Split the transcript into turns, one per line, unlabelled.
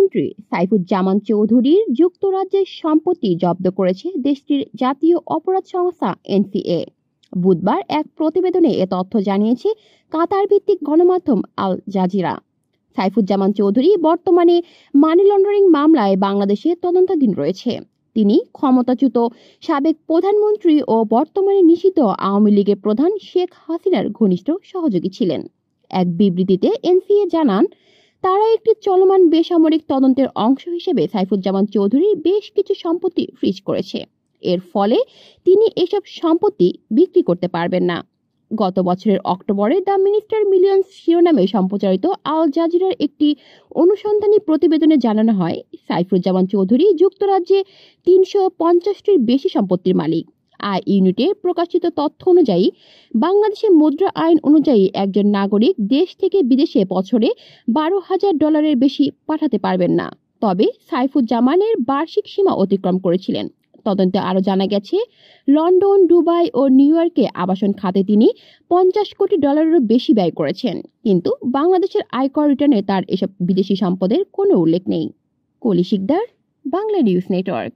প্রধানমন্ত্রী সাইফুজ্জামান চৌধুরীর যুক্তরাজ্যের সম্পত্তি জব্দ করেছে দেশটির জাতীয় অপরাধ সংস্থা এনসিএ। বুধবার এক প্রতিবেদনে এ তথ্য জানিয়েছে কাতার ভিত্তিক গণমাধ্যম আল জাজিরা। সাইফুজ্জামান চৌধুরী বর্তমানে মানি লন্ডারিং মামলায় বাংলাদেশে তদন্তাধীন রয়েছে। তিনি ক্ষমতাচ্যুত সাবেক প্রধানমন্ত্রী ও বর্তমানে নিষিদ্ধ আওয়ামী লীগের প্রধান শেখ হাসিনার ঘনিষ্ঠ সহযোগী ছিলেন। এক বিবৃতিতে এনসিএ জানান, তারা একটি চলমান বেসামরিক তদন্তের অংশ হিসেবে সাইফুজ্জামান চৌধুরীর বেশ কিছু সম্পত্তি ফ্রিজ করেছে। এর ফলে তিনি এসব সম্পত্তি বিক্রি করতে পারবেন না। গত বছরের অক্টোবরে দ্য মিনিস্টার মিলিয়ন্স শিরোনামে সম্প্রচারিত আল জাজিরার একটি অনুসন্ধানী প্রতিবেদনে জানানো হয়, সাইফুজ্জামান চৌধুরী যুক্তরাজ্যে ৩৫০টির বেশি সম্পত্তির মালিক। আই ইউনিটে প্রকাশিত তথ্য অনুযায়ী বাংলাদেশের মুদ্রা আইন অনুযায়ী একজন নাগরিক দেশ থেকে বিদেশে বছরে $১২,০০০ বেশি পাঠাতে পারবেন না। তবে সাইফুজ্জামানের বার্ষিক সীমা অতিক্রম করেছিলেন। তদন্তে আরও জানা গেছে, লন্ডন, দুবাই ও নিউ ইয়র্কে আবাসন খাতে তিনি $৫০ কোটি বেশি ব্যয় করেছেন, কিন্তু বাংলাদেশের আয়কর রিটার্নে তার এসব বিদেশি সম্পদের কোনো উল্লেখ নেই। কলি শিকদার, বাংলা নিউজ নেটওয়ার্ক।